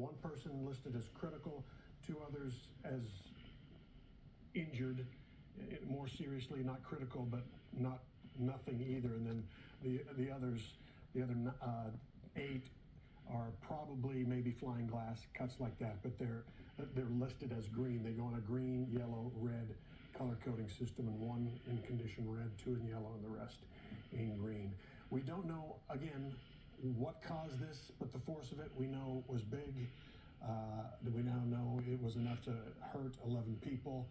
One person listed as critical, two others as injured, more seriously, not critical, but nothing either. And then the other 8 are probably maybe flying glass cuts like that, but they're listed as green. They go on a green, yellow, red color coding system, and 1 in condition red, 2 in yellow, and the rest in green. We don't know, again, what caused this, but the force of it we know was big. We now know it was enough to hurt 11 people.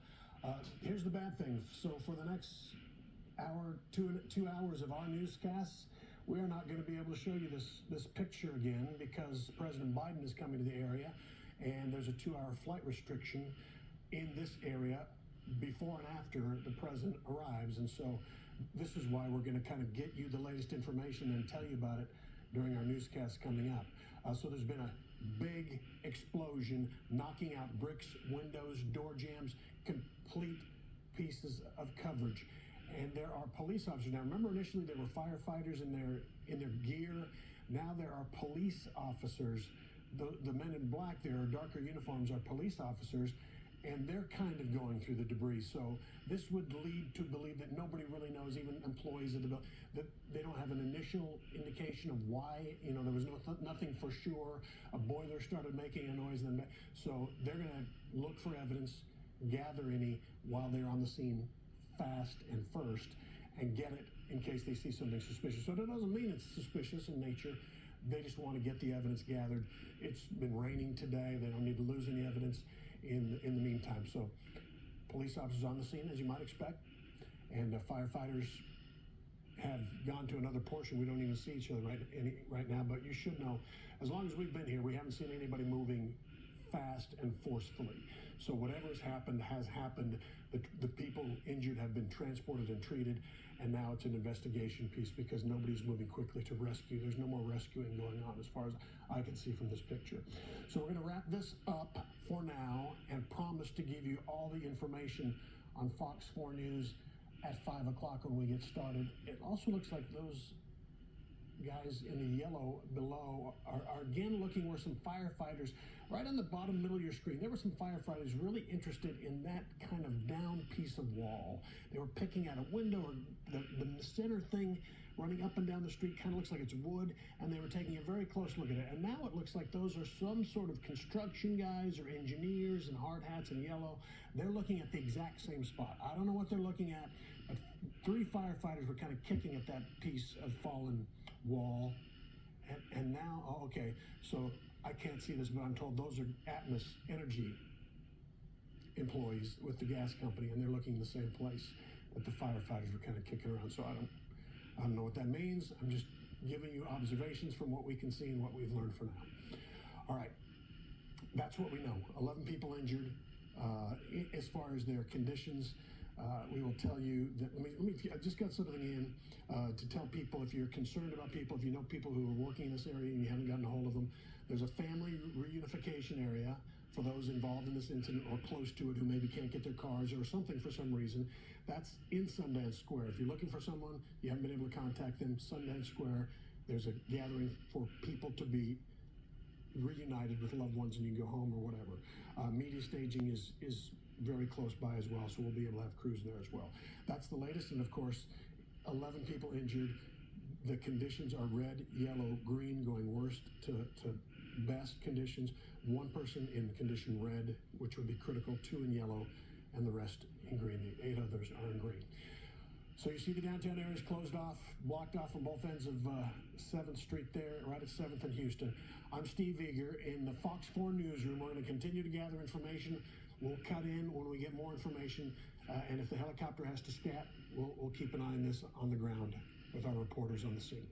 Here's the bad thing. So for the next hour, 2 hours of our newscasts, we are not going to be able to show you this picture again because President Biden is coming to the area, and there's a 2-hour flight restriction in this area before and after the president arrives. And so this is why we're going to kind of get you the latest information and tell you about it during our newscast coming up. So there's been a big explosion, knocking out bricks, windows, door jambs, complete pieces of coverage. And there are police officers. Now, remember initially there were firefighters in their gear. Now there are police officers. The men in black there, darker uniforms, are police officers, and they're kind of going through the debris. So this would lead to believe that nobody really knows, even employees of the building, that they don't have an initial indication of why. There was nothing for sure. A boiler started making a noise, so they're going to look for evidence, gather any while they're on the scene fast and first, and get it in case they see something suspicious. So that doesn't mean it's suspicious in nature. They just want to get the evidence gathered. It's been raining today. They don't need to lose any evidence in the meantime. So police officers on the scene, as you might expect, and firefighters have gone to another portion. We don't even see each other right now, but you should know, as long as we've been here, we haven't seen anybody moving fast and forcefully. So whatever has happened has happened. The people injured have been transported and treated, and now it's an investigation piece because nobody's moving quickly to rescue. There's no more rescuing going on as far as I can see from this picture. So we're going to wrap this up for now and promise to give you all the information on Fox 4 News at 5 o'clock when we get started. It also looks like those guys in the yellow below are again looking where some firefighters, right on the bottom middle of your screen, there were some firefighters really interested in that kind of down piece of wall. They were picking at a window, or the center thing running up and down the street kind of looks like it's wood, and they were taking a very close look at it. And now it looks like those are some sort of construction guys or engineers in hard hats and yellow. They're looking at the exact same spot. I don't know what they're looking at, but 3 firefighters were kind of kicking at that piece of fallen wall, and now, okay, so I can't see this, but I'm told those are Atmos Energy employees with the gas company, and they're looking in the same place that the firefighters were kind of kicking around. So I don't know what that means. I'm just giving you observations from what we can see and what we've learned for now. All right, that's what we know. 11 people injured. As far as their conditions, we will tell you that. I just got something in to tell people, if you're concerned about people, if you know people who are working in this area and you haven't gotten a hold of them, there's a family reunification area for those involved in this incident or close to it who maybe can't get their cars or something for some reason. That's in Sundance Square. If you're looking for someone, you haven't been able to contact them, Sundance Square, there's a gathering for people to be reunited with loved ones and you can go home or whatever. Media staging is very close by as well, so we'll be able to have crews there as well. That's the latest, and of course, 11 people injured. The conditions are red, yellow, green, going worst to best conditions. 1 person in condition red, which would be critical, 2 in yellow, and the rest in green. The 8 others are in green. So you see the downtown area is closed off, blocked off on both ends of 7th Street there, right at 7th and Houston. I'm Steve Eager in the Fox 4 newsroom. We're going to continue to gather information. We'll cut in when we get more information, and if the helicopter has to scat, we'll keep an eye on this on the ground with our reporters on the scene.